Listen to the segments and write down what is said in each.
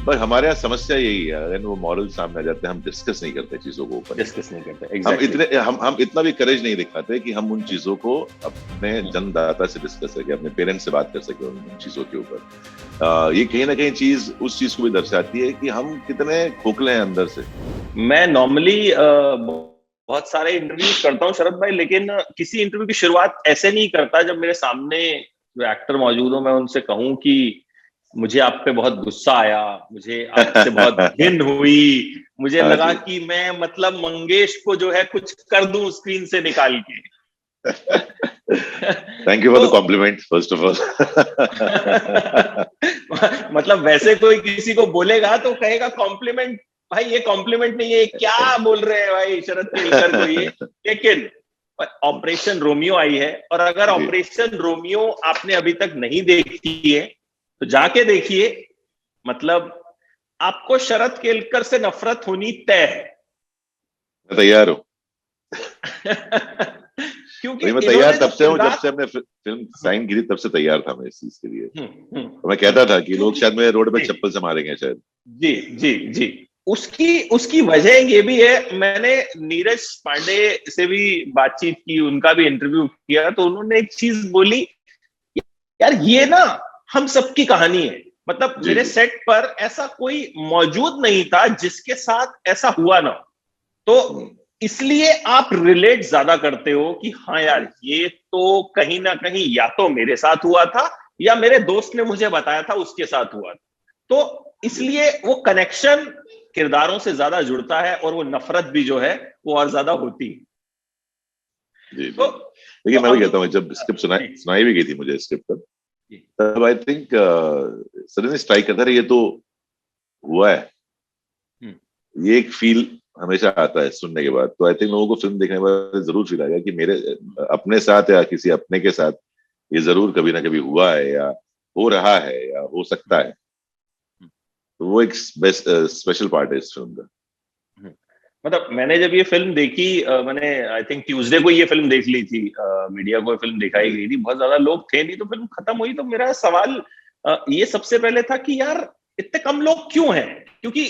पर हमारे यहाँ समस्या यही है, अगर वो मॉरल सामने आ जाते हैं हम डिस्कस नहीं करते चीजों को ऊपर, डिस्कस नहीं करते exactly. हम इतना भी करेज नहीं दिखाते कि हम उन चीजों को अपने जन्मदाता से डिस्कस सके, अपने पेरेंट्स से बात कर सके उन चीजों के ऊपर। ये कहीं ना कहीं चीज उस चीज को भी दर्शाती है कि हम कितने खोखले हैं अंदर से। मैं नॉर्मली बहुत सारे इंटरव्यूज करता हूँ शरद भाई, लेकिन किसी इंटरव्यू की शुरुआत ऐसे नहीं करता जब मेरे सामने जो एक्टर मौजूद हो मैं उनसे कहूं कि मुझे आप पे बहुत गुस्सा आया, मुझे आपसे बहुत घिन हुई, मुझे लगा कि मैं मतलब मंगेश को जो है कुछ कर दूं स्क्रीन से निकाल के। Thank you for the compliment first of all. मतलब वैसे कोई किसी को बोलेगा तो कहेगा कॉम्प्लीमेंट, भाई ये कॉम्प्लीमेंट नहीं है, क्या बोल रहे हैं भाई शरद केलकर को ये। लेकिन ऑपरेशन रोमियो आई है, और अगर ऑपरेशन रोमियो आपने अभी तक नहीं देखी है तो जाके देखिए, मतलब आपको शरद केलकर से नफरत होनी तय है। मैं तैयार हूं। क्योंकि मैं तैयार तब से हूं, जब से हमने फिल्म साइन की थी तब से तैयार था मैं इस चीज के लिए। तो मैं कहता था कि लोग शायद मेरे रोड पे चप्पल से मारेंगे शायद। जी जी जी। उसकी वजह ये भी है, मैंने नीरज पांडे से भी बातचीत की, उनका भी इंटरव्यू किया, तो उन्होंने एक चीज बोली, यार ये ना हम सबकी कहानी है, मतलब मेरे सेट पर ऐसा कोई मौजूद नहीं था जिसके साथ ऐसा हुआ ना, तो इसलिए आप रिलेट ज्यादा करते हो कि हाँ यार ये तो कहीं ना कहीं या तो मेरे साथ हुआ था या मेरे दोस्त ने मुझे बताया था उसके साथ हुआ था, तो इसलिए वो कनेक्शन किरदारों से ज्यादा जुड़ता है और वो नफरत भी जो है वो और ज्यादा होती है। तो देखिए मैं भी कहता हूँ, जब स्क्रिप्ट सुनाई भी गई थी मुझे स्क्रिप्ट तब आई थिंक सडनली स्ट्राइक करता है ये तो हुआ है, ये एक फील हमेशा आता है सुनने के बाद। तो आई थिंक लोगों को फिल्म देखने के बाद जरूर फील आएगा कि मेरे अपने साथ या किसी अपने के साथ ये जरूर कभी ना कभी हुआ है या हो रहा है या हो सकता है। तो वो एक बेस्ट स्पेशल पार्ट है इस फिल्म का। मतलब मैंने जब ये फिल्म देखी, मैंने आई थिंक ट्यूसडे को ये फिल्म देख ली थी, मीडिया को फिल्म दिखाई गई थी, बहुत ज्यादा लोग थे नहीं, तो फिल्म खत्म हुई तो मेरा सवाल ये सबसे पहले था कि यार इतने कम लोग क्यों हैं, क्योंकि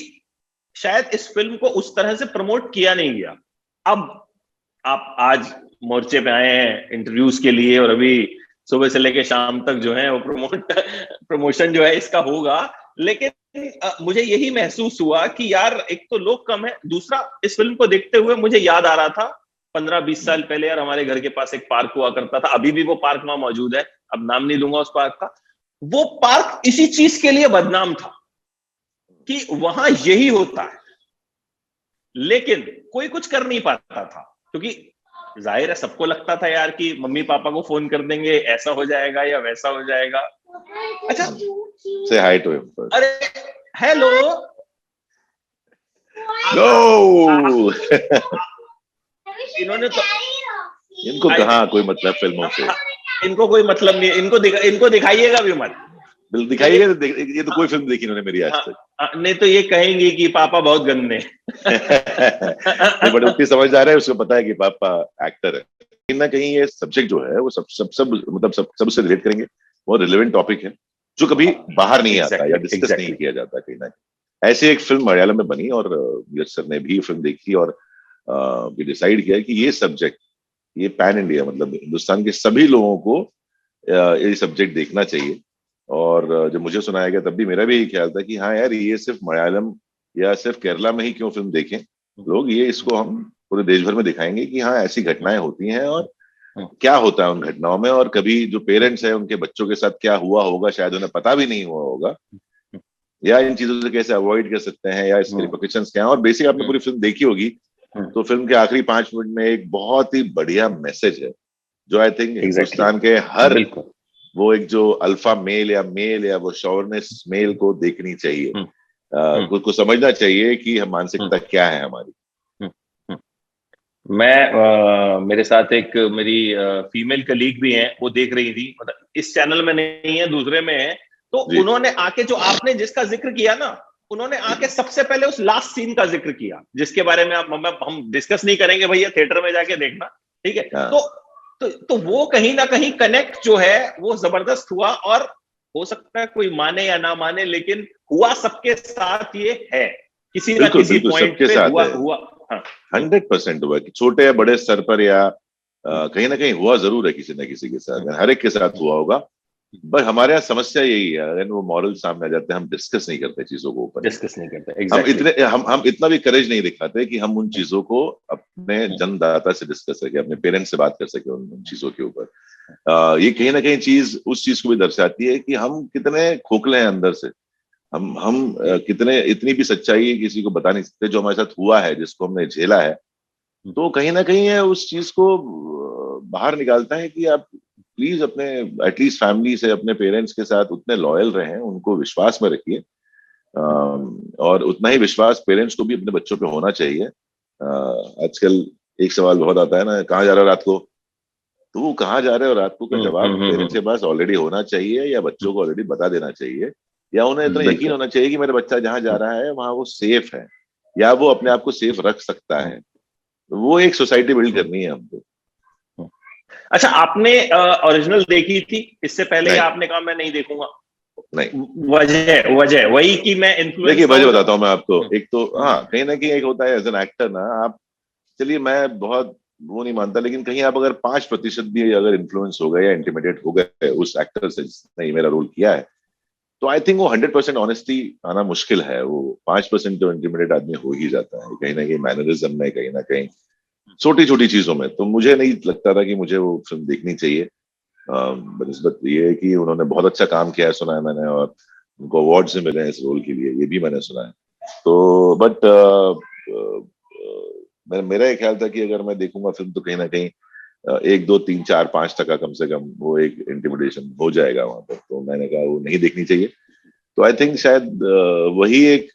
शायद इस फिल्म को उस तरह से प्रमोट किया नहीं गया। अब आप आज मोर्चे पे आए हैं इंटरव्यूज के लिए, और अभी सुबह से लेके शाम तक जो है वो प्रमोशन जो है इसका होगा, लेकिन मुझे यही महसूस हुआ कि यार एक तो लोग कम है, दूसरा इस फिल्म को देखते हुए मुझे याद आ रहा था 15-20 साल पहले, यार हमारे घर के पास एक पार्क हुआ करता था, अभी भी वो पार्क वहां मौजूद है, अब नाम नहीं लूंगा उस पार्क का। वो पार्क इसी चीज के लिए बदनाम था कि वहां यही होता है, लेकिन कोई कुछ कर नहीं पाता था, क्योंकि जाहिर है सबको लगता था यार कि मम्मी पापा को फोन कर देंगे ऐसा हो जाएगा या वैसा हो जाएगा। अच्छा से हाई टू हिम। अरे हेलो नो इन्होंने तो, इनको कहाँ कोई मतलब फिल्मों से, इनको कोई मतलब नहीं, इनको दिखाइएगा भी मत, दिखाइएगा ये तो कोई फिल्म देखी इन्होंने मेरी आज तक नहीं, तो ये कहेंगे कि पापा बहुत गंदे। बट उतनी समझदार है, उसको पता है कि पापा एक्टर है। कहीं ना कहीं ये सब्जेक्ट जो है वो सब मतलब सब उससे रिलेट करेंगे, बहुत रिलेवेंट टॉपिक है जो कभी बाहर नहीं आता या डिस्कस नहीं किया जाता कहीं ना कहीं। ऐसी एक फिल्म मलयालम में बनी और नीरज सर ने भी फिल्म देखी और ये डिसाइड किया कि ये सब्जेक्ट ये पैन इंडिया, मतलब हिंदुस्तान के सभी लोगों को ये सब्जेक्ट देखना चाहिए। और जब मुझे सुनाया गया तब भी मेरा भी यही ख्याल था कि हाँ यार ये सिर्फ मलयालम या सिर्फ केरला में ही क्यों फिल्म देखें लोग, ये इसको हम पूरे देश भर में दिखाएंगे कि हाँ ऐसी घटनाएं होती हैं और क्या होता है उन घटनाओं में, और कभी जो पेरेंट्स हैं उनके बच्चों के साथ क्या हुआ होगा शायद उन्हें पता भी नहीं हुआ होगा, या इन चीजों से कैसे अवॉइड कर सकते हैं या इसके रिपरकशंस क्या है। और बेसिक आपने पूरी फिल्म देखी होगी तो फिल्म के आखिरी 5 मिनट में एक बहुत ही बढ़िया मैसेज है जो आई थिंक हिंदुस्तान के हर वो एक जो अल्फा मेल या वो शॉर्नेस मेल को देखनी चाहिए, को समझना चाहिए कि हम मानसिकता क्या है हमारी। मैं मेरे साथ एक मेरी फीमेल कलीग भी हैं, वो देख रही थी, मतलब इस चैनल में नहीं है दूसरे में है, तो उन्होंने आके जो आपने जिसका जिक्र किया ना, उन्होंने आके सबसे पहले उस लास्ट सीन का जिक्र किया जिसके बारे में हम डिस्कस नहीं करेंगे भैया, थिएटर में जाके देखना, ठीक है। तो वो कहीं ना कहीं कनेक्ट जो है वो जबरदस्त हुआ, और हो सकता है कोई माने या ना माने, लेकिन हुआ सबके साथ ये है, किसी ना बिल्कुल किसी बिल्कुल पॉइंट सबके पे साथ हुआ है, हुआ। हाँ 100% हुआ कि छोटे या बड़े स्तर पर या कहीं ना कहीं हुआ जरूर है किसी ना किसी के साथ, हर एक के साथ हुआ होगा। बट हमारे यहाँ समस्या यही है, अगर वो मॉरल सामने आ जाते हैं हम डिस्कस नहीं करते चीजों को ऊपर नीचे। डिस्कस नहीं करते, एग्जैक्टली। हम इतना भी करेज नहीं दिखाते कि हम उन चीजों को अपने जन्मदाता से डिस्कस सके, अपने पेरेंट्स से बात कर सके उन चीजों के ऊपर। ये कहीं ना कहीं चीज उस चीज को भी दर्शाती है कि हम कितने खोखले हैं अंदर से। हम कितने, इतनी भी सच्चाई किसी को बता नहीं सकते जो हमारे साथ हुआ है, जिसको हमने झेला है। तो कहीं ना कहीं है उस चीज को बाहर निकालता है कि आप प्लीज अपने एटलीस्ट फैमिली से, अपने पेरेंट्स के साथ उतने लॉयल रहें, उनको विश्वास में रखिए। और उतना ही विश्वास पेरेंट्स को भी अपने बच्चों पे होना चाहिए। आजकल एक सवाल बहुत आता है ना, कहाँ जा रहे हो रात को, तो वो कहाँ जा रहे हो रात को का जवाब पेरेंट्स के पास ऑलरेडी होना चाहिए, या बच्चों को ऑलरेडी बता देना चाहिए, या उन्हें इतना यकीन बिल्कुल। होना चाहिए कि मेरा बच्चा जहाँ जा रहा है वहां वो सेफ है, या वो अपने आप को सेफ रख सकता है। वो एक सोसाइटी बिल्ड करनी है हमको। अच्छा, आपने ओरिजिनल देखी थी इससे पहले, या नहीं आपने कहा मैं नहीं देखूंगा? नहीं, वजह वजह वही कि मैं देखिए इन्फ्लुएंस ना वजह हो बताता हूँ मैं आपको। जाऊं। एक तो हाँ, कहीं ना कहीं एक होता है एज एन एक्टर ना आप, चलिए मैं बहुत वो नहीं मानता, लेकिन कहीं आप अगर 5% भी अगर इन्फ्लुएंस हो गए या इंटिमिडेट हो गए उस एक्टर से जिसने ये मेरा रोल किया है, तो आई थिंक वो 100% ऑनेस्टी आना मुश्किल है। वो 5% तो इंटिमिडेट आदमी हो ही जाता है कहीं ना कहीं मैनरिज्म में, कहीं ना कहीं छोटी छोटी चीजों में। तो मुझे नहीं लगता था कि मुझे वो फिल्म देखनी चाहिए। बनस्बत ये है कि उन्होंने बहुत अच्छा काम किया है सुना है मैंने, और उनको अवार्ड से मिले हैं इस रोल के लिए, ये भी मैंने सुना है। तो बट मेरा ये ख्याल था कि अगर मैं देखूंगा फिल्म तो कहीं ना कहीं 1 2 3 4 5 टका कम से कम वो एक इंटिमिडेशन हो जाएगा वहां पर। तो मैंने कहा वो नहीं देखनी चाहिए। तो आई थिंक शायद वही एक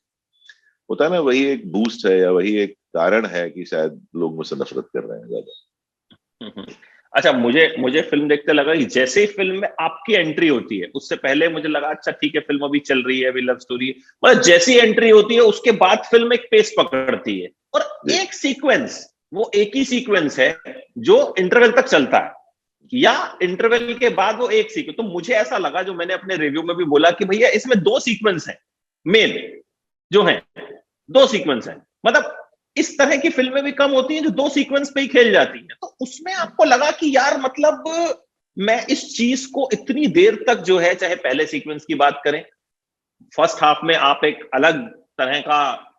होता है ना, वही एक बूस्ट है या वही एक कारण है कि शायद लोग मुझसे नफरत कर रहे हैं ज्यादा। अच्छा, मुझे मुझे फिल्म देखते लगा कि जैसे ही फिल्म में आपकी एंट्री होती है, उससे पहले मुझे लगा अच्छा ठीक है फिल्म अभी चल रही है, अभी लव स्टोरी है, मतलब जैसी एंट्री होती है उसके बाद फिल्म एक पेस पकड़ती है, और एक सीक्वेंस, वो एक ही सीक्वेंस है जो इंटरवल तक चलता है, या इंटरवल के बाद वो एक सीक्वेंस। तो मुझे ऐसा लगा, जो मैंने अपने रिव्यू में भी बोला, कि भैया इसमें 2 सीक्वेंस है मेन जो है, 2 सीक्वेंस है। मतलब इस तरह की फिल्में भी कम होती हैं जो 2 सीक्वेंस पे ही खेल जाती हैं। तो उसमें आपको लगा कि यार मतलब मैं इस चीज को इतनी देर तक जो है, चाहे पहले सीक्वेंस की बात करें, फर्स्ट हाफ में आप एक अलग तरह का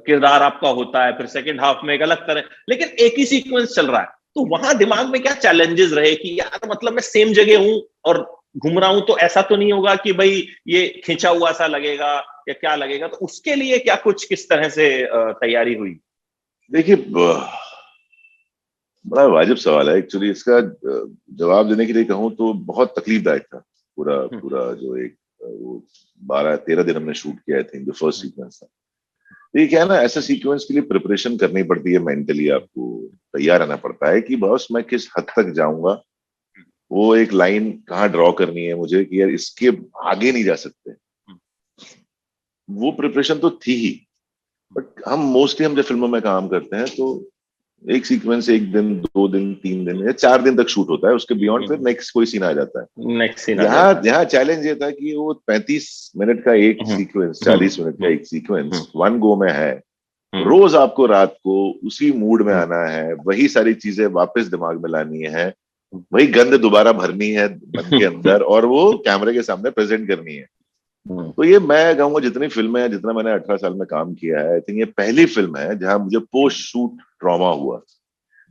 किरदार आपका होता है, फिर सेकंड हाफ में एक अलग तरह, लेकिन एक ही सीक्वेंस चल रहा है। तो वहां दिमाग में क्या चैलेंजेस रहे कि यार मतलब मैं सेम जगह हूं और घूम रहा हूं, तो ऐसा तो नहीं होगा कि भाई ये खींचा हुआ सा लगेगा या क्या लगेगा? तो उसके लिए क्या कुछ किस तरह से तैयारी हुई? देखिए बड़ा वाजिब सवाल है एक्चुअली। इसका जवाब देने के लिए कहूँ तो बहुत तकलीफदायक था। पूरा पूरा जो एक वो 12 13 दिन हमने शूट किया, आई थिंक जो फर्स्ट सीक्वेंस था। तो ये क्या है ना, ऐसे सीक्वेंस के लिए प्रिपरेशन करनी पड़ती है, मेंटली आपको तैयार रहना पड़ता है कि बॉस मैं किस हद तक जाऊंगा, वो एक लाइन कहाँ ड्रॉ करनी है मुझे कि यार इसके आगे नहीं जा सकते। वो प्रिपरेशन तो थी ही। बट हम जब फिल्मों में काम करते हैं तो एक सीक्वेंस 1 दिन 2 दिन 3 दिन या 4 दिन तक शूट होता है, उसके बियॉन्ड फिर नेक्स्ट कोई सीन आ जाता है। नेक्स्ट सीन आ यहाँ जाता है। यहाँ चैलेंज ये था कि वो 35 मिनट का एक सीक्वेंस, 40 मिनट का एक सीक्वेंस वन गो में है। रोज आपको रात को उसी मूड में आना है, वही सारी चीजें वापस दिमाग में लानी है, वही गंद दोबारा भरनी है मन के अंदर, और वो कैमरे के सामने प्रेजेंट करनी है। तो ये मैं कहूंगा जितनी फिल्में हैं, जितना मैंने 18 साल में काम किया है, आई थिंक ये पहली फिल्म है जहां मुझे पोस्ट शूट ट्रॉमा हुआ।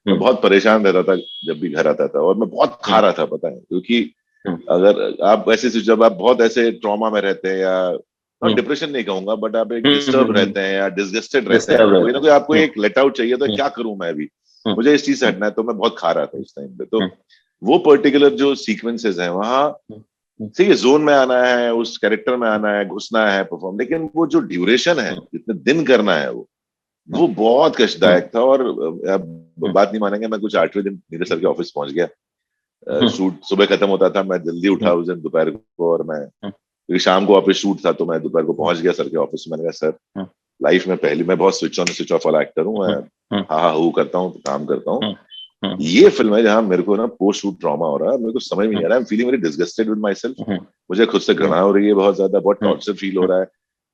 मैं बहुत परेशान रहता था जब भी घर आता था, और मैं बहुत खा रहा था, पता है, क्योंकि अगर आप ऐसे जब आप बहुत ऐसे ट्रॉमा में रहते हैं, या और डिप्रेशन नहीं कहूंगा, बट आप एक डिस्टर्ब रहते हैं या डिसगस्टेड रहते हैं, कोई ना कोई आपको एक लेट आउट चाहिए, तो क्या करूं मैं अभी, मुझे इस चीज से हटना है। तो मैं बहुत खा रहा था उस टाइम पे। तो वो पर्टिकुलर जो सीक्वेंसेस हैं वहां सही है, जोन में आना है, उस कैरेक्टर में आना है, घुसना है, परफॉर्म, लेकिन वो जो ड्यूरेशन है, जितने दिन करना है वो बहुत कष्टदायक था। और अब बात नहीं मानेंगे, मैं कुछ 8वें दिन मेरे सर के ऑफिस पहुंच गया। शूट सुबह खत्म होता था, मैं जल्दी उठा उस दिन दोपहर को, और मैं क्योंकि शाम को ऑफिस शूट था, तो मैं दोपहर को पहुंच गया सर के ऑफिस में। मैंने कहा सर, लाइफ में पहली, मैं बहुत स्विच ऑन स्विच ऑफ वाला एक्टर हूँ, मैं हा हा हू करता हूँ तो काम करता हूँ, ये फिल्म है जहां मेरे को ना पोस्ट शूट ट्रॉमा हो रहा है, मेरे को समझ में नहीं आ रहा है, I am feeling very disgusted with my self. मुझे खुद से घृणा हो रही है बहुत ज्यादा, बहुत टॉर्चर फील हो रहा है।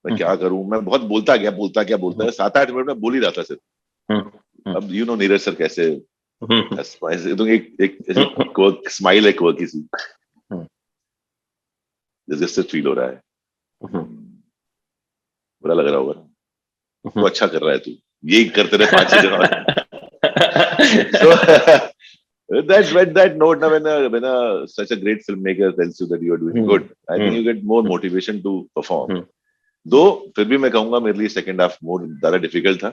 मैं क्या करूं, मैं बहुत बोलता है 7-8 मिनट में बोल ही रहा था सिर्फ। अब यू नो नीरज सर कैसे तो एक एक क्वर्क स्माइल है, क्वर्की सी, डिसगस्टेड फील हो रहा है, बुरा लग रहा होगा। तो अच्छा कर रहा है तू, यही करते रहे 5-6 दिन और। So that note, now when such a great filmmaker tells you that you are doing good, I think you get more motivation to perform. दो फिर भी मैं कहूंगा मेरे लिए सेकंड हाफ मोर ज्यादा डिफिकल्ट था,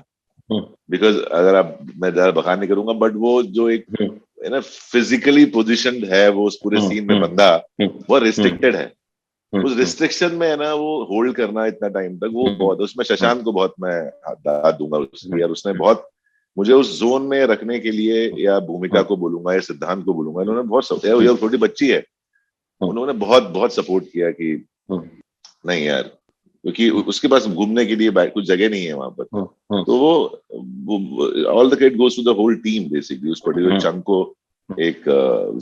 बिकॉज अगर आप, मैं ज्यादा बखान नहीं करूंगा, बट वो जो एक है ना फिजिकली पोजिशंड है वो उस पूरे सीन में बंदा, वो रिस्ट्रिक्टेड है। उस रिस्ट्रिक्शन में है ना वो होल्ड करना इतना टाइम तक, वो बहुत, उसमें शशांक को बहुत मैं दाद दूंगा उसकी यार, उसने बहुत मुझे उस जोन में रखने के लिए, या भूमिका को बोलूंगा या सिद्धांत को बोलूंगा, इन्होंने बहुत, ये छोटी बच्ची है, उन्होंने बहुत बहुत सपोर्ट किया कि नहीं यार, क्योंकि उसके पास घूमने के लिए कुछ जगह नहीं है वहां पर। तो वो all the credit goes to the whole team basically, उस पर्टिकुलर चंक को एक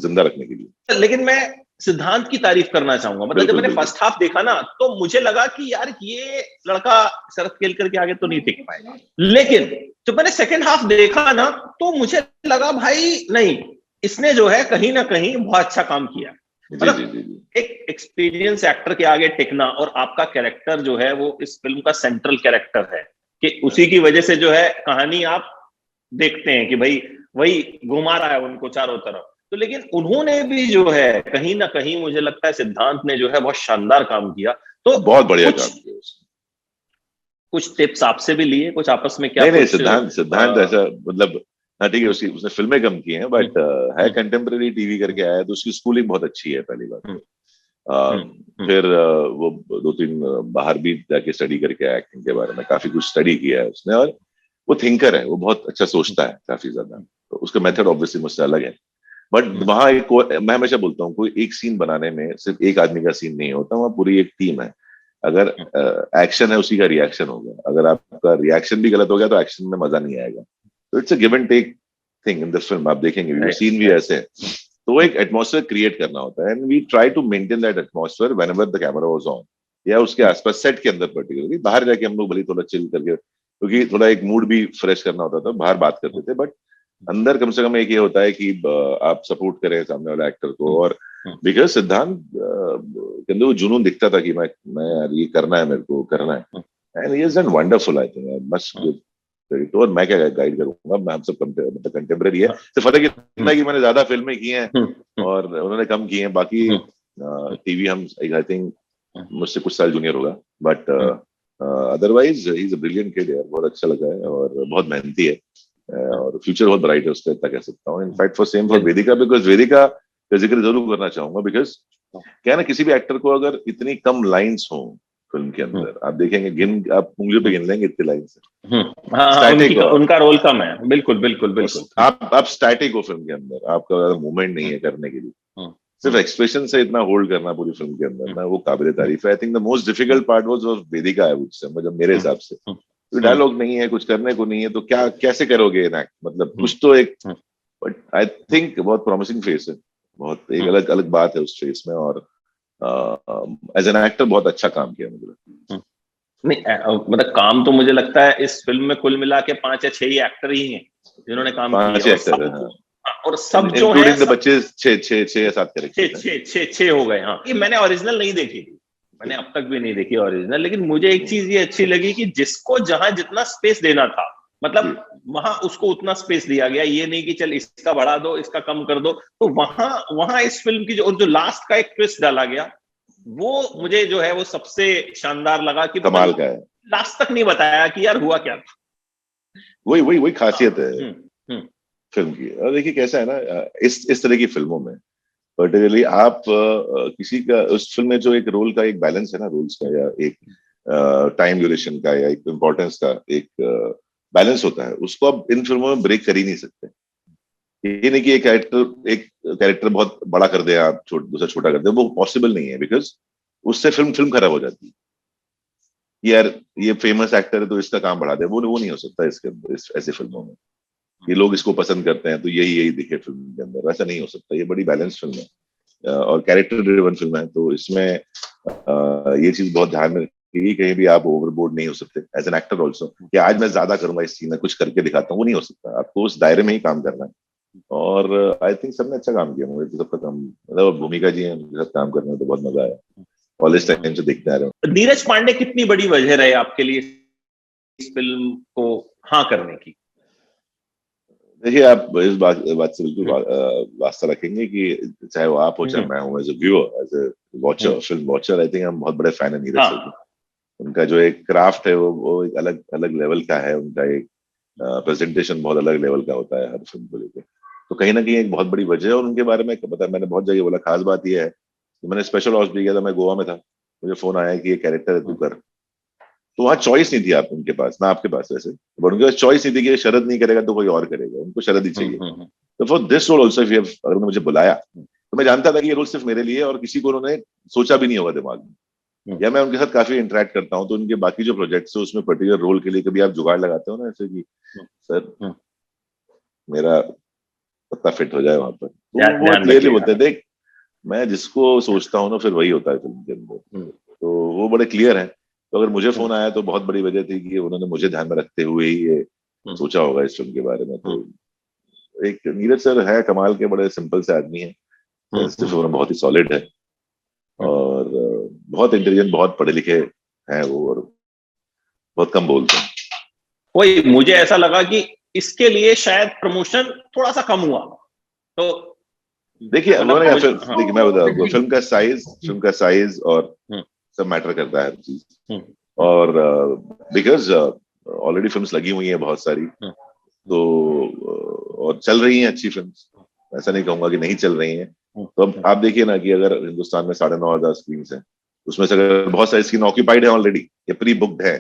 जिंदा रखने के लिए। लेकिन मैं सिद्धांत की तारीफ करना चाहूंगा, मतलब जब मैंने फर्स्ट हाफ देखा ना तो मुझे लगा कि यार ये लड़का शरद केलकर के आगे तो नहीं टिक पाएगा, लेकिन जब मैंने सेकंड हाफ देखा ना तो मुझे लगा भाई नहीं, इसने जो है कहीं ना कहीं बहुत अच्छा काम किया। मतलब एक एक्सपीरियंस एक्टर के आगे टिकना, और आपका कैरेक्टर जो है वो इस फिल्म का सेंट्रल कैरेक्टर है, कि उसी की वजह से जो है कहानी आप देखते हैं कि भाई वही घुमा रहा है उनको चारों तरफ। तो लेकिन उन्होंने भी जो है कहीं ना कहीं मुझे लगता है सिद्धांत ने जो है बहुत शानदार काम किया। तो बहुत बढ़िया काम किया उसने। कुछ टिप्स आपसे भी लिए, कुछ आपस में क्या? नहीं, सिद्धांत ऐसा, मतलब हाँ ठीक है, उसने फिल्में कम की हैं, बट है कंटेम्प्रेरी टीवी करके आया, तो उसकी स्कूलिंग बहुत अच्छी है पहली बात। फिर वो 2-3 बाहर भी जाके स्टडी करके आया, एक्टिंग के बारे में काफी कुछ स्टडी किया है उसने, और वो थिंकर है, वो बहुत अच्छा सोचता है काफी ज्यादा, तो उसका मेथड ऑब्वियसली मुझसे अलग है। बट वहां एक, मैं हमेशा बोलता हूँ, कोई एक सीन बनाने में सिर्फ एक आदमी का सीन नहीं होता, वहां पूरी एक टीम है। अगर एक्शन है, उसी का रिएक्शन होगा, अगर आपका रिएक्शन भी गलत हो गया तो एक्शन में मजा नहीं आएगा। तो it's a give and take thing in the film, आप देखेंगे सीन भी ऐसे है। तो वो एक एटमॉस्फेयर क्रिएट करना होता है, and we try to maintain that atmosphere whenever the camera was on, या उसके आसपास सेट के अंदर पर्टिकुलरली। बाहर जाके हम लोग भले थोड़ा चिल करके, क्योंकि थोड़ा एक मूड भी फ्रेश करना होता था, बाहर बात करते थे, बट अंदर कम से कम एक ये होता है कि आप सपोर्ट करें सामने वाले एक्टर को। और बिकॉज सिद्धांत के अंदर वो जुनून दिखता था कि मैं यार ये करना है, मेरे को करना है, and he is done wonderful, I think I must give credit. और मैं क्या गाइड करूंगा, मैं हम सब मतलब कंटेम्प्रेरी है, सिर्फ फर्क इतना है कि मैंने ज्यादा फिल्में की हैं और उन्होंने कम की हैं। बाकी टीवी हम, आई थिंक मुझसे कुछ साल जूनियर होगा, but otherwise he is a brilliant kid यार, बहुत अच्छा लगा है और बहुत मेहनती है, और फ्यूचर बहुत ब्राइट है उसका, इतना कह सकता हूँ। In fact for same for Vedika, because Vedika का जिक्र जरूर करना चाहूंगा, बिकॉज क्या है ना, किसी भी एक्टर को अगर इतनी कम लाइंस हो फिल्म के अंदर, आप देखेंगे आप उंगलियों पे गिन लेंगे इतनी लाइंस है। स्टैटिक उनका रोल कम है, बिल्कुल बिल्कुल बिल्कुल। आप स्टैटिक हो फिल्म के अंदर, आपका मूवमेंट नहीं है करने के लिए, सिर्फ एक्सप्रेशन से इतना होल्ड करना पूरी फिल्म के अंदर ना, वो काबिल तारीफ है। I think the most difficult part was Vedika, है मतलब मेरे हिसाब से। तो डायलॉग नहीं है, कुछ करने को नहीं है, तो क्या कैसे करोगे इनएक्ट, मतलब कुछ तो एक, बट आई थिंक बहुत प्रॉमिसिंग फेस है, बहुत एक अलग अलग बात है उस फेस में, और एज एन एक्टर बहुत अच्छा काम किया मुझे लगता है। नहीं मतलब काम तो मुझे लगता है इस फिल्म में कुल मिला के 5 या 6 ही एक्टर ही हैं जिन्होंने काम किया, और सब जो है बच्चे 6 या 7 कैरेक्टर, 6 हो गए। हाँ, ये मैंने ओरिजिनल नहीं देखी थी, मैंने अब तक भी नहीं देखी ओरिजिनल, लेकिन मुझे एक चीज ये अच्छी लगी कि जिसको जहां जितना स्पेस देना था, मतलब वहां उसको उतना स्पेस दिया गया। ये नहीं कि चल इसका बढ़ा दो, इसका कम कर दो। तो वहां इस फिल्म की जो लास्ट का एक ट्विस्ट डाला गया, वो मुझे जो है वो सबसे शानदार लगा, कि कमाल का है। लास्ट तक नहीं बताया कि यार हुआ क्या था। वही खासियत है फिल्म की। और देखिए कैसा है ना, इस तरह की फिल्मों में पर्टिकुलरली आप किसी का, उस फिल्म में जो एक रोल का एक बैलेंस है ना, रोल्स का, या एक टाइम ड्यूरेशन का, या एक इम्पोर्टेंस का एक बैलेंस होता है, उसको आप इन फिल्मों में ब्रेक कर ही नहीं सकते। ये नहीं कि एक कैरेक्टर बहुत बड़ा कर दे आप, दूसरा छोटा कर दे, वो पॉसिबल नहीं है, बिकॉज उससे फिल्म खराब हो जाती है। यार ये फेमस एक्टर है तो इसका काम बढ़ा दे, वो नहीं हो सकता इसके अंदर, ऐसी फिल्मों में। ये लोग इसको पसंद करते हैं तो यही यही दिखे फिल्म के अंदर, वैसा नहीं हो सकता। ये बड़ी बैलेंस फिल्म है और कैरेक्टर ड्रिवन फिल्म है, तो इसमें ये चीज बहुत ध्यान में रखिए, कहीं भी आप ओवरबोर्ड नहीं हो सकते एज एन एक्टर ऑल्सो, कि आज मैं ज्यादा करूंगा इस सीन में, कुछ करके दिखाता हूँ, वो नहीं हो सकता। आपको उस दायरे में ही काम करना है। और आई थिंक सबने अच्छा काम किया, मुझे तो सबका काम, मतलब भूमिका जी हैं, उनके साथ काम करने में तो बहुत मजा आया, कॉलेज टाइम से देखते आ रहे हो। नीरज पांडे कितनी बड़ी वजह रहे आपके लिए इस फिल्म को हाँ करने की? देखिए, आप इस बात से बिल्कुल वास्ता रखेंगे कि चाहे वो आप हो चाहे मैं हूँ, as a viewer, as a watcher, film watcher, I think हम बहुत बड़े फैन है नीरज सर के। हाँ उनका जो एक क्राफ्ट है वो एक अलग अलग लेवल का है। उनका एक प्रेजेंटेशन बहुत अलग लेवल का होता है हर फिल्म को लेकर। तो कहीं ना कहीं एक बहुत बड़ी वजह है। और उनके बारे में पता, मैंने बहुत जगह बोला, खास बात यह है कि मैंने स्पेशल हॉर्स भी किया था, मैं गोवा में था, मुझे फोन आया कि ये कैरेक्टर है, तू कर। तो वहाँ चॉइस नहीं थी आप उनके पास, ना आपके पास वैसे, बट उनके पास चॉइस नहीं थी कि शरद नहीं करेगा तो कोई और करेगा, उनको शरद ही चाहिए। तो फॉर दिस रोल ऑल्सो, अगर उन्होंने मुझे बुलाया तो मैं जानता था कि ये रोल सिर्फ मेरे लिए, और किसी को उन्होंने सोचा भी नहीं होगा दिमाग में। या मैं उनके साथ काफी इंटरेक्ट करता हूँ, तो उनके बाकी जो प्रोजेक्ट्स है उसमें पर्टिकुलर रोल के लिए कभी आप जुगाड़ लगाते हो ना, ऐसे कि सर मेरा पत्ता फिट हो जाए वहां पर, तो वो ध्यान क्लियरली रखिएगा। बोलते हैं। देख, मैं जिसको सोचता हूँ ना, फिर वही होता है फिल्म के अंदर। तो वो बड़े क्लियर है। तो अगर मुझे फोन आया तो बहुत बड़ी वजह थी कि उन्होंने मुझे ध्यान में रखते हुए ही ये सोचा होगा इस फिल्म के बारे में। तो एक नीरज सर है कमाल के, बड़े सिंपल से आदमी है, सेंस ऑफ ह्यूमर बहुत ही सॉलिड है, और बहुत इंटेलिजेंट, बहुत पढ़े लिखे हैं वो, और बहुत कम बोलते हैं। वही मुझे ऐसा लगा कि इसके लिए शायद प्रमोशन थोड़ा सा कम हुआ, तो देखिए मतलब उन्होंने मुझे हाँ। देखिए, मैं बताऊँ, फिल्म का साइज और सब मैटर करता है हर चीज। और बिकॉज ऑलरेडी फिल्म्स लगी हुई हैं बहुत सारी, तो और चल रही हैं अच्छी फिल्म्स, ऐसा नहीं कहूंगा कि नहीं चल रही हैं। तो अब आप देखिए ना कि अगर हिंदुस्तान में 9,500 स्क्रीन है, उसमें से अगर बहुत सारी स्क्रीन ऑक्यूपाइड है ऑलरेडी या प्री बुक्ड है,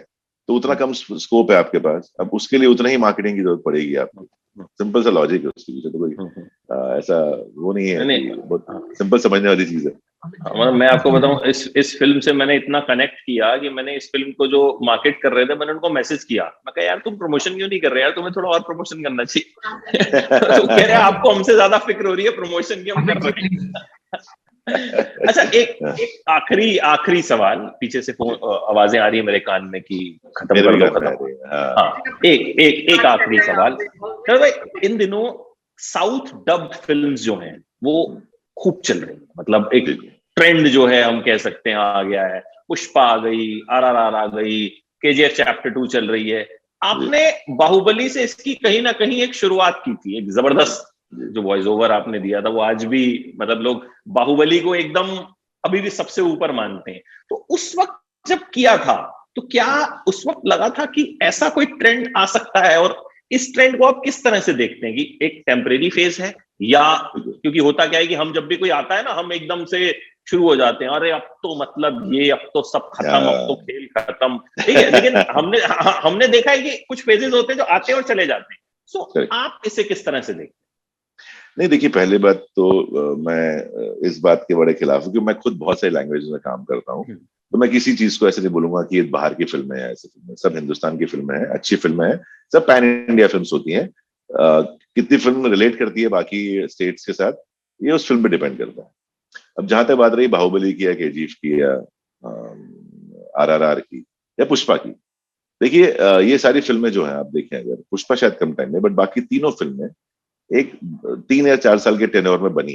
तो उतना कम स्कोप है आपके पास, अब उसके लिए उतना ही मार्केटिंग की जरूरत पड़ेगी आपको। सिंपल सा लॉजिक है उसके पीछे, तो कोई ऐसा वो नहीं है कि बहुत सिंपल समझने वाली चीज है। मतलब मैं आपको बताऊं, इस फिल्म से मैंने इतना कनेक्ट किया कि मैंने इस फिल्म को जो मार्केट कर रहे थे, मैंने उनको मैसेज किया, मैं कहा यार तुम प्रमोशन क्यों नहीं कर रहे यार, तुम्हें थोड़ा और प्रमोशन करना चाहिए। तो कह रहे हैं आपको हमसे ज्यादा फिक्र हो रही है प्रमोशन की, हम कर रहे हैं। अच्छा, एक आखिरी सवाल, पीछे से फोन आवाजें आ रही है मेरे कान में कि खत्म मेरे कर भी दो कान में आ खत्म। रही है, हाँ। हाँ, एक आखिरी सवाल सर भाई, इन दिनों साउथ डब्ड फिल्म्स जो हैं वो खूब चल रही है, मतलब एक ट्रेंड जो है हम कह सकते हैं आ गया है। पुष्पा आ गई, RRR आ गई, KGF चैप्टर 2 चल रही है। आपने बाहुबली से इसकी कहीं ना कहीं एक शुरुआत की थी, एक जबरदस्त जो वॉइस ओवर आपने दिया था, वो आज भी मतलब लोग बाहुबली को एकदम अभी भी सबसे ऊपर मानते हैं। तो उस वक्त जब किया था, तो क्या उस वक्त लगा था कि ऐसा कोई ट्रेंड आ सकता है, और इस ट्रेंड को आप किस तरह से देखते हैं कि एक टेम्परेरी फेज है, या क्योंकि होता क्या है कि हम जब भी कोई आता है ना, हम एकदम से शुरू हो जाते हैं, अरे अब तो मतलब ये अब तो सब खत्म, अब तो खेल खत्म, ठीक है। लेकिन हमने देखा है कि कुछ फेजेस होते हैं जो आते हैं और चले जाते हैं। सो आप इसे किस तरह से देखते हैं? नहीं, देखिए, पहली बात तो मैं इस बात के बड़े खिलाफ हूँ कि मैं खुद बहुत सारी लैंग्वेज में काम करता हूँ, तो मैं किसी चीज को ऐसे नहीं बोलूंगा कि ये बाहर की फिल्में हैं, ऐसी फिल्में सब हिंदुस्तान की फिल्में हैं, अच्छी फिल्में हैं, सब पैन इंडिया फिल्म्स होती हैं। कितनी फिल्म रिलेट करती है बाकी स्टेट्स के साथ, ये उस फिल्म पे डिपेंड करता है। अब जहां तक बात रही बाहुबली की या KGF की या RRR की या पुष्पा की, देखिए ये सारी फिल्में जो हैं, आप देखें, अगर पुष्पा शायद कम टाइम में, बट बाकी तीनों फिल्में एक 3 या 4 साल के टेन्योर में बनी।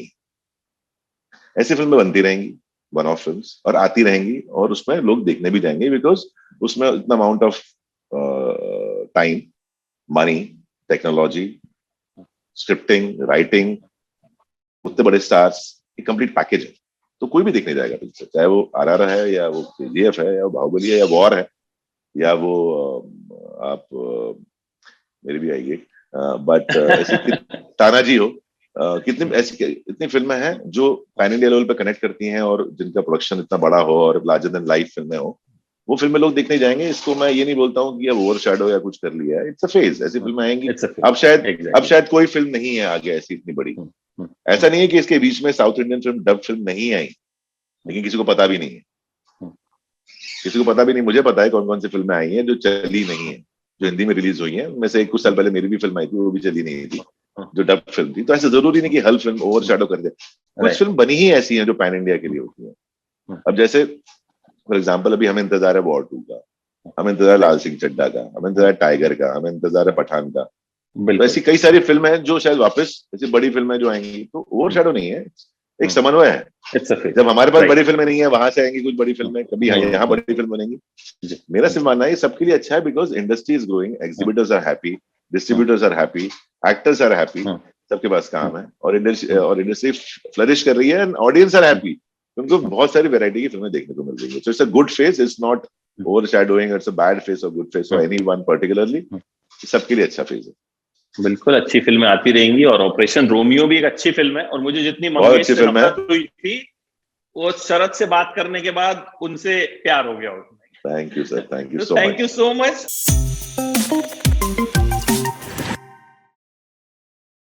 ऐसी फिल्में बनती रहेंगी, वन ऑफ फिल्म्स, और आती रहेंगी, और उसमें लोग देखने भी जाएंगे, बिकॉज उसमें इतना amount of time, money, technology, scripting, writing, उतने बड़े स्टार्स, एक कंप्लीट पैकेज है। तो कोई भी देखने जाएगा पिक्चर, चाहे वो RRR है या वो KGF है या वो बाहुबली है या वॉर है या वो आप मेरी भी आएगी, बट ऐसी तानाजी हो, कितनी ऐसी इतनी फिल्में हैं जो पैन इंडिया लेवल पे कनेक्ट करती हैं, और जिनका प्रोडक्शन इतना बड़ा हो और लार्जर देन लाइफ फिल्में हो, वो फिल्में लोग देखने जाएंगे। इसको मैं ये नहीं बोलता हूँ कि अब ओवर शैडो या कुछ कर लिया है, इट्स अ फेज, ऐसी फिल्में आएंगी। अब शायद कोई फिल्म नहीं है आगे ऐसी इतनी बड़ी। ऐसा नहीं है कि इसके बीच में south Indian film, dub film नहीं आई, लेकिन किसी को पता भी नहीं है, किसी को पता भी नहीं। मुझे पता है कौन कौन सी फिल्में आई हैं जो चली नहीं है, जो हिंदी में रिलीज हुई है, में से कुछ साल पहले मेरी भी फिल्म आई थी, वो भी चली नहीं थी, जो डब फिल्म थी। तो ऐसा जरूरी नहीं कि हर फिल्म ओवर शैडो कर दे, कुछ फिल्म बनी ही ऐसी है जो पैन इंडिया के लिए होती है। अब जैसे फॉर एग्जाम्पल अभी हमें इंतजार है वॉर 2 का, हमें इंतजार है लाल सिंह चड्ढा का, हमें इंतजार है टाइगर का, हमें इंतजार है पठान का। तो ऐसी कई सारी फिल्म है जो शायद वापस, ऐसी बड़ी फिल्में जो आएंगी, तो ओवर शैडो नहीं है, एक समन्वय है। जब हमारे पास बड़ी फिल्में नहीं है, वहां से आएंगी कुछ बड़ी फिल्में, कभी यहाँ बड़ी फिल्म बनेंगी। मेरा सिर्फ मानना है सबके लिए अच्छा है, because industry is growing, exhibitors are happy, distributors are happy, actors are happy, सबके पास काम है, और इंडस्ट्री फ्लरिश कर रही है, एंड ऑडियंस आर हैप्पी, उनको बहुत सारी वैरायटी की फिल्में देखने को मिल रही है। So it's a good phase, it's not overshadowing, it's a bad phase और good phase for anyone particularly, सबके लिए अच्छा फेज है। बिल्कुल अच्छी फिल्में आती रहेंगी, और ऑपरेशन रोमियो भी एक अच्छी फिल्म है, और मुझे जितनी बहुत मंगेश अच्छी से फिल्म है। नफरत हुई थी, वो शरद से बात करने के बाद उनसे प्यार हो गया। Thank you sir, thank you तो so much. Thank you so much.